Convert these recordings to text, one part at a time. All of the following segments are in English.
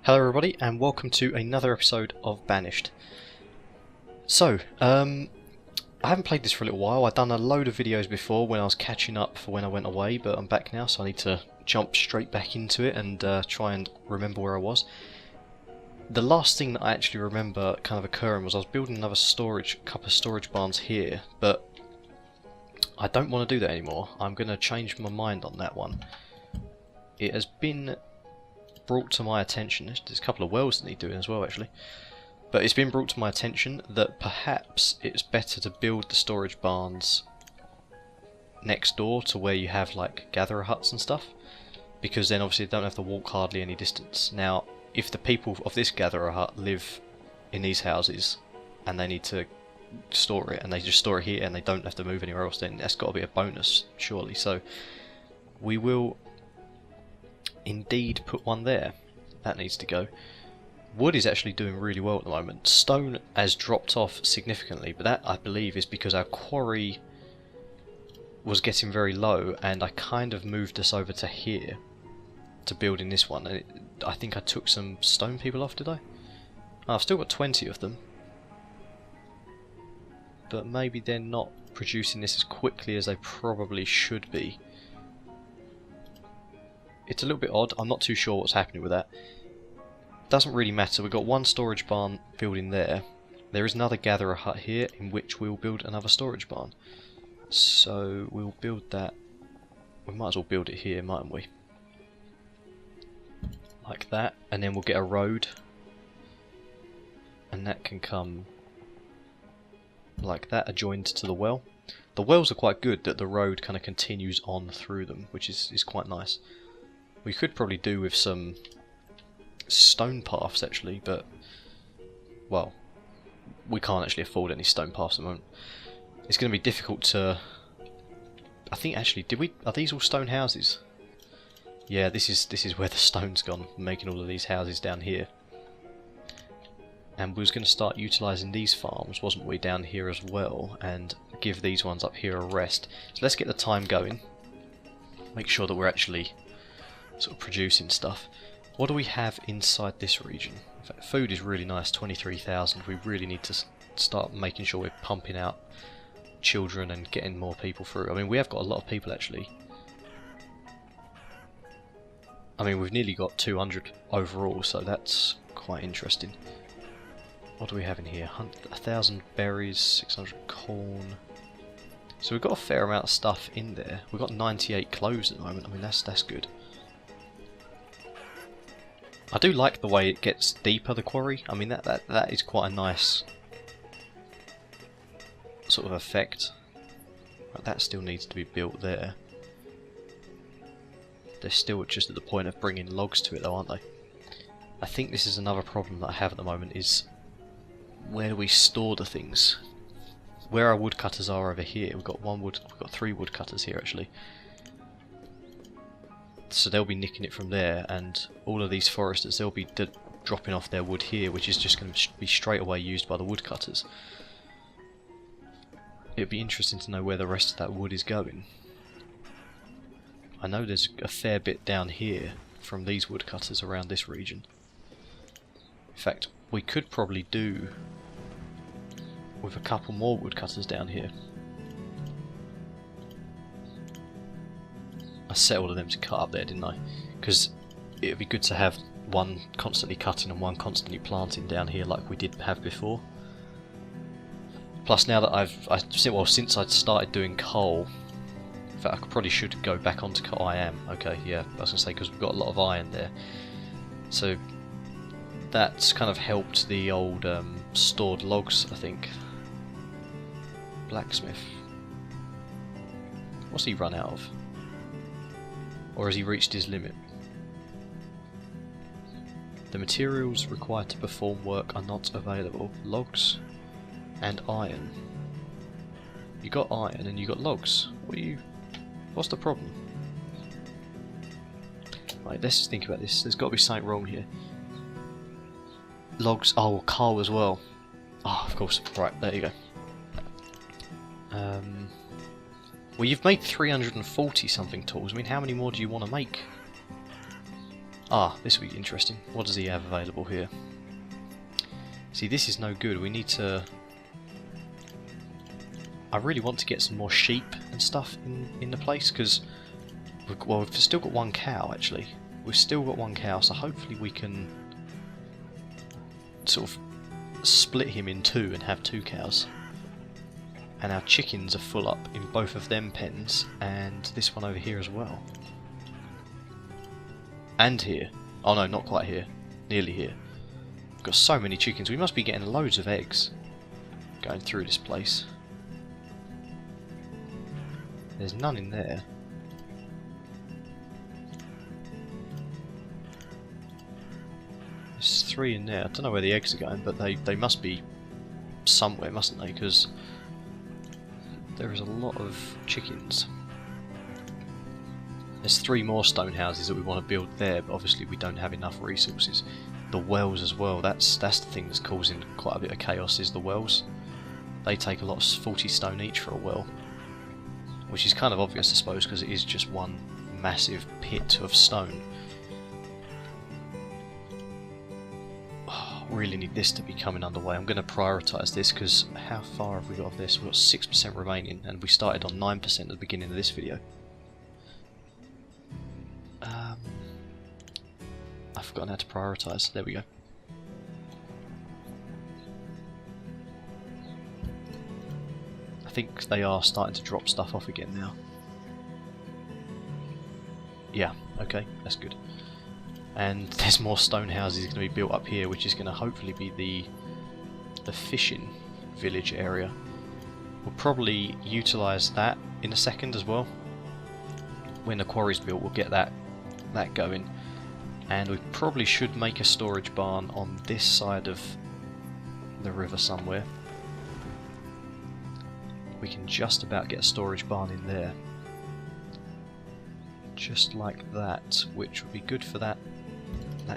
Hello everybody and welcome to another episode of Banished. So, I haven't played this for a little while. I've done a load of videos before when I was catching up for when I went away, but I'm back now, so I need to jump straight back into it and try and remember where I was. The last thing that I actually remember kind of occurring was I was building another couple of storage barns here, but I don't want to do that anymore. I'm going to change my mind on that one. It has been brought to my attention, there's a couple of wells that need doing as well actually, but it's been brought to my attention that perhaps it's better to build the storage barns next door to where you have like gatherer huts and stuff, because then obviously they don't have to walk hardly any distance. Now if the people of this gatherer hut live in these houses and they need to store it and they just store it here and they don't have to move anywhere else, then that's got to be a bonus surely. So we will indeed put one there. That needs to go. Wood is actually doing really well at the moment. Stone has dropped off significantly, but that I believe is because our quarry was getting very low and I kind of moved us over to here to building this one, and I think I took some stone people off, did I? Oh, I've still got 20 of them, but maybe they're not producing this as quickly as they probably should be. It's a little bit odd, I'm not too sure what's happening with that. Doesn't really matter, we've got one storage barn building there. There is another gatherer hut here in which we'll build another storage barn. So we'll build that. We might as well build it here, mightn't we? Like that, and then we'll get a road. And that can come like that, adjoined to the well. The wells are quite good that the road kind of continues on through them, which is quite nice. We could probably do with some stone paths actually, but well, we can't actually afford any stone paths at the moment. It's going to be difficult to. I think actually, are these all stone houses? Yeah, this is where the stone's gone, making all of these houses down here. And we was going to start utilising these farms, wasn't we, down here as well, and give these ones up here a rest. So let's get the time going. Make sure that we're actually sort of producing stuff. What do we have inside this region? In fact, food is really nice, 23,000. We really need to start making sure we're pumping out children and getting more people through. I mean, we have got a lot of people actually. I mean, we've nearly got 200 overall, so that's quite interesting. What do we have in here? 1,000 berries, 600 corn. So we've got a fair amount of stuff in there. We've got 98 clothes at the moment. I mean, that's good. I do like the way it gets deeper, the quarry. I mean, that is quite a nice sort of effect. Right, that still needs to be built there. They're still just at the point of bringing logs to it though, aren't they? I think this is another problem that I have at the moment, is where do we store the things? Where our woodcutters are over here, we've got 3 woodcutters here actually. So they'll be nicking it from there, and all of these foresters, they'll be dropping off their wood here, which is just going to be straight away used by the woodcutters. It'd be interesting to know where the rest of that wood is going. I know there's a fair bit down here from these woodcutters around this region. In fact, we could probably do with a couple more woodcutters down here. I set all of them to cut up there, didn't I? Because it would be good to have one constantly cutting and one constantly planting down here like we did have before. Plus now that since I'd started doing coal, in fact I probably should go back onto coal. I am, okay, yeah, I was going to say, because we've got a lot of iron there. So that's kind of helped the old stored logs, I think. Blacksmith. What's he run out of? Or has he reached his limit? The materials required to perform work are not available. Logs and iron. You got iron and you got logs. What's the problem? Right, let's just think about this. There's got to be something wrong here. Logs, oh, coal as well. Oh, of course. Right, there you go. Well, you've made 340 something tools. I mean, how many more do you want to make? Ah, this will be interesting. What does he have available here? See, this is no good. We need to... I really want to get some more sheep and stuff in the place, because... Well, we've still got one cow, actually. We've still got one cow, so hopefully we can... sort of split him in two and have 2 cows. And our chickens are full up in both of them pens, and this one over here as well. And here. Oh no, not quite here. Nearly here. We've got so many chickens. We must be getting loads of eggs going through this place. There's none in there. There's 3 in there. I don't know where the eggs are going, but they must be somewhere, mustn't they? Because there is a lot of chickens. There's 3 more stone houses that we want to build there, but obviously we don't have enough resources. The wells as well, that's the thing that's causing quite a bit of chaos, is the wells. They take a lot, 40 stone each for a well. Which is kind of obvious, I suppose, because it is just one massive pit of stone. Oh, really need this to be coming underway. I'm going to prioritise this, because how far have we got of this? We've got 6% remaining, and we started on 9% at the beginning of this video. I've forgotten how to prioritise. There we go. I think they are starting to drop stuff off again now. Yeah, okay, that's good. And there's more stone houses going to be built up here, which is going to hopefully be the fishing village area. We'll probably utilise that in a second as well. When the quarry's built, we'll get that going. And we probably should make a storage barn on this side of the river somewhere. We can just about get a storage barn in there. Just like that, which would be good for that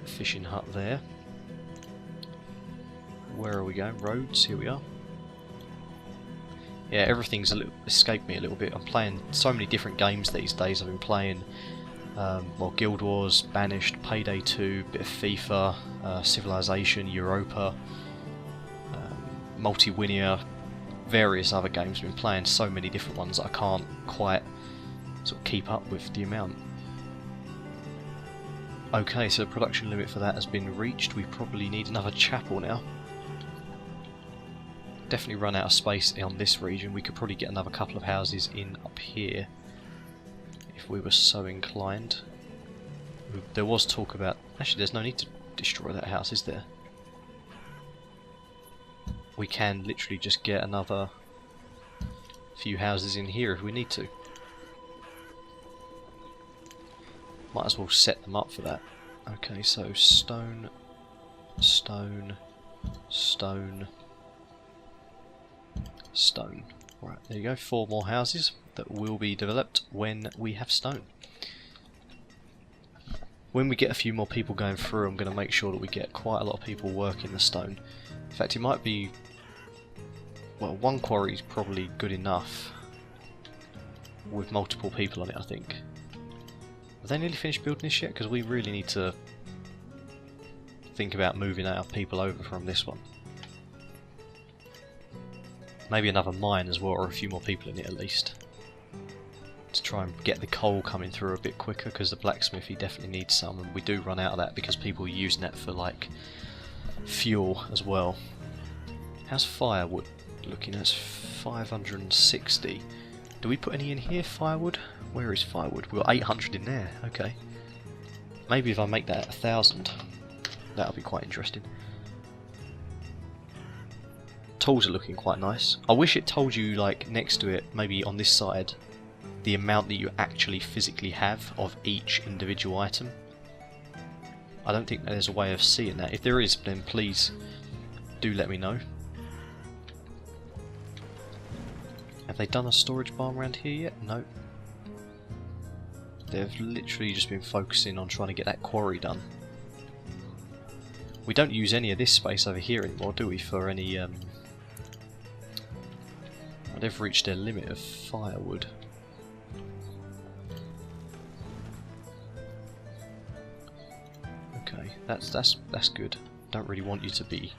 fishing hut there. Where are we going? Roads, here we are. Yeah, everything's escaped me a little bit. I'm playing so many different games these days. I've been playing well, Guild Wars, Banished, Payday 2, bit of FIFA, Civilization, Europa, Multi-Winnia, various other games. I've been playing so many different ones that I can't quite sort of keep up with the amount. Okay, so the production limit for that has been reached. We probably need another chapel now. Definitely run out of space on this region. We could probably get another couple of houses in up here if we were so inclined. There was talk about... Actually, there's no need to destroy that house, is there? We can literally just get another few houses in here if we need to. Might as well set them up for that. Okay, so stone, stone, stone, stone. Right, there you go, 4 more houses that will be developed when we have stone. When we get a few more people going through, I'm going to make sure that we get quite a lot of people working the stone. In fact, it might be... well, 1 quarry is probably good enough with multiple people on it, I think. Have they nearly finished building this yet? Because we really need to think about moving our people over from this one. Maybe another mine as well, or a few more people in it at least. To try and get the coal coming through a bit quicker, because the blacksmithy definitely needs some, and we do run out of that because people are using that for like fuel as well. How's firewood looking? That's 560. Do we put any in here, firewood? Where is firewood? We've got 800 in there, okay. Maybe if I make that 1,000, that'll be quite interesting. Tools are looking quite nice. I wish it told you, like, next to it, maybe on this side, the amount that you actually physically have of each individual item. I don't think there's a way of seeing that. If there is, then please do let me know. Have they done a storage barn around here yet? No. They've literally just been focusing on trying to get that quarry done. We don't use any of this space over here anymore, do we, for any... They've reached their limit of firewood. Okay, that's good. Don't really want you to be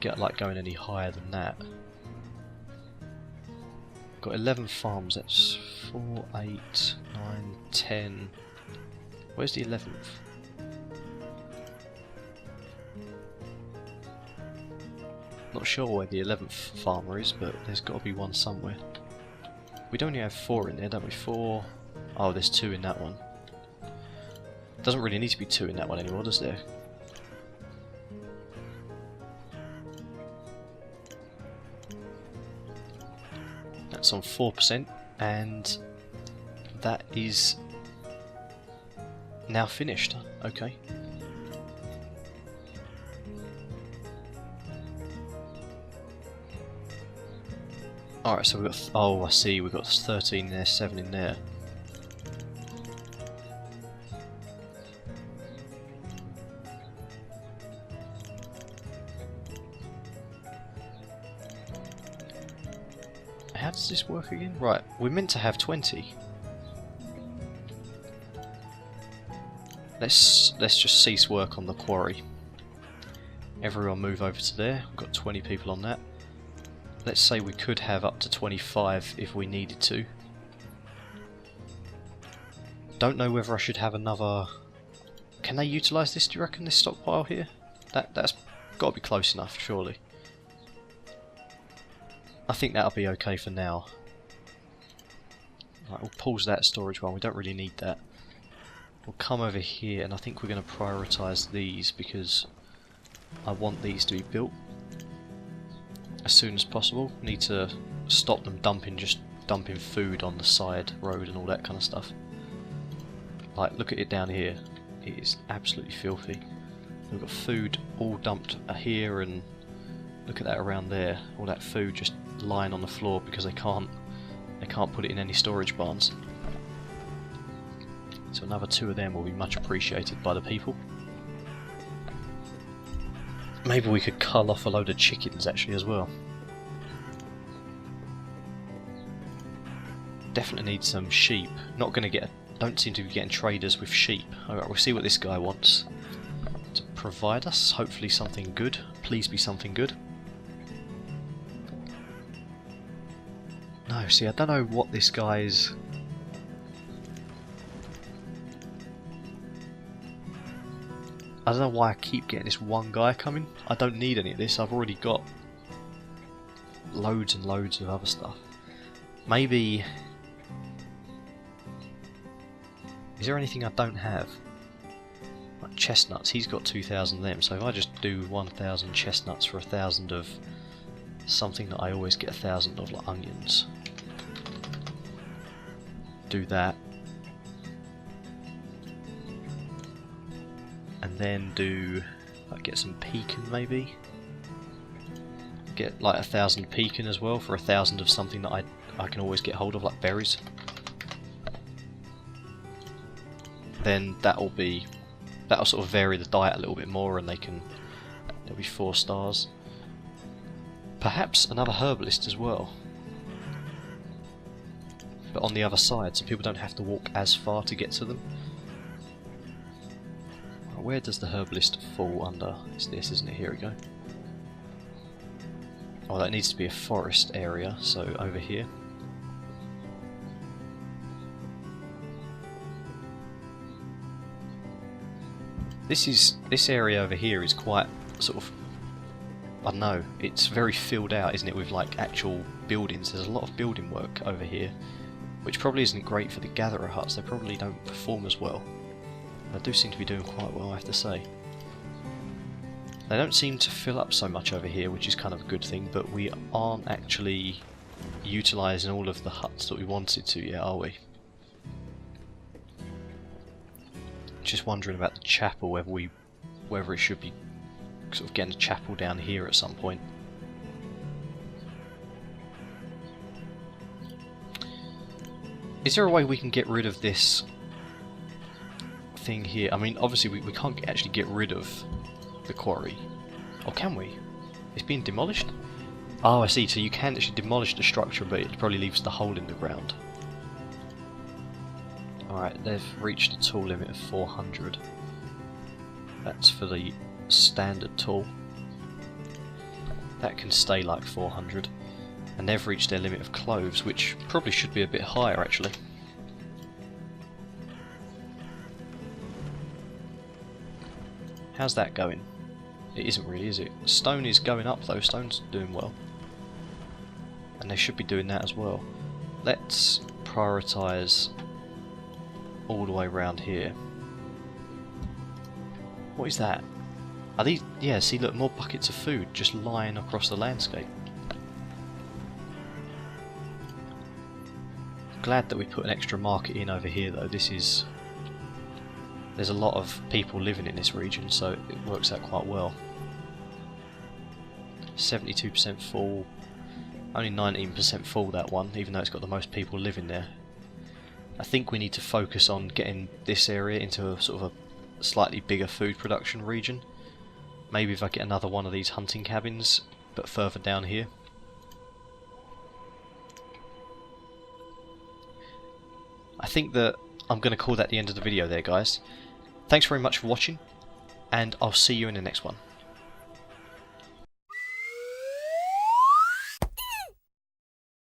going any higher than that. Got 11 farms. That's 4, 8, 9, 10. Where's the 11th? Not sure where the 11th farmer is, but there's got to be one somewhere. We don't only have 4 in there, don't we? 4. Oh, there's 2 in that one. Doesn't really need to be 2 in that one anymore, does there? That's on 4%, and that is now finished. Okay. Alright, so we've got... oh, I see, we've got 13 there, 7 in there. How does this work again? Right, we're meant to have 20. Let's just cease work on the quarry. Everyone move over to there. We've got 20 people on that. Let's say we could have up to 25 if we needed to. Don't know whether I should have another... Can they utilise this, do you reckon, this stockpile here? That's got to be close enough, surely. I think that'll be okay for now. Right, we'll pause that storage one, we don't really need that. We'll come over here, and I think we're going to prioritise these because I want these to be built as soon as possible. Need to stop them just dumping food on the side road and all that kind of stuff. Like, look at it down here. It is absolutely filthy. We've got food all dumped here, and look at that around there. All that food just lying on the floor because they can't put it in any storage barns. So another 2 of them will be much appreciated by the people. Maybe we could cull off a load of chickens actually as well. Definitely need some sheep. Not gonna get. Don't seem to be getting traders with sheep. Alright, we'll see what this guy wants to provide us. Hopefully something good. Please be something good. No, see, I don't know what this guy's. I don't know why I keep getting this one guy coming. I don't need any of this. I've already got loads and loads of other stuff. Maybe... Is there anything I don't have? Like chestnuts. He's got 2,000 of them. So if I just do 1,000 chestnuts for 1,000 of something that I always get 1,000 of, like onions. Do that. And then do, like, get some pecan maybe. Get like 1,000 pecan as well for 1,000 of something that I can always get hold of, like berries. Then that'll sort of vary the diet a little bit more, and there'll be 4 stars. Perhaps another herbalist as well, but on the other side, so people don't have to walk as far to get to them. Where does the herbalist fall under? It's this, isn't it? Here we go. Oh, that needs to be a forest area, so over here. This area over here is quite sort of, I don't know, it's very filled out, isn't it, with like actual buildings. There's a lot of building work over here, which probably isn't great for the gatherer huts. They probably don't perform as well. They do seem to be doing quite well, I have to say. They don't seem to fill up so much over here, which is kind of a good thing, but we aren't actually utilising all of the huts that we wanted to yet, are we? Just wondering about the chapel, whether it should be sort of getting a chapel down here at some point. Is there a way we can get rid of this thing here? I mean, obviously we can't actually get rid of the quarry. Or can we? It's being demolished? Oh, I see, so you can actually demolish the structure, but it probably leaves the hole in the ground. Alright, they've reached a tool limit of 400. That's for the standard tool. That can stay like 400. And they've reached their limit of cloves, which probably should be a bit higher actually. How's that going? It isn't really, is it? Stone is going up though, stone's doing well. And they should be doing that as well. Let's prioritise all the way around here. What is that? Are these... yeah, see look, more buckets of food just lying across the landscape. Glad that we put an extra market in over here though. This is... there's a lot of people living in this region, so it works out quite well. 72% full. Only 19% full, that one, even though it's got the most people living there. I think we need to focus on getting this area into a sort of a slightly bigger food production region. Maybe if I get another one of these hunting cabins, but further down here. I think that I'm going to call that the end of the video there, guys. Thanks very much for watching, and I'll see you in the next one.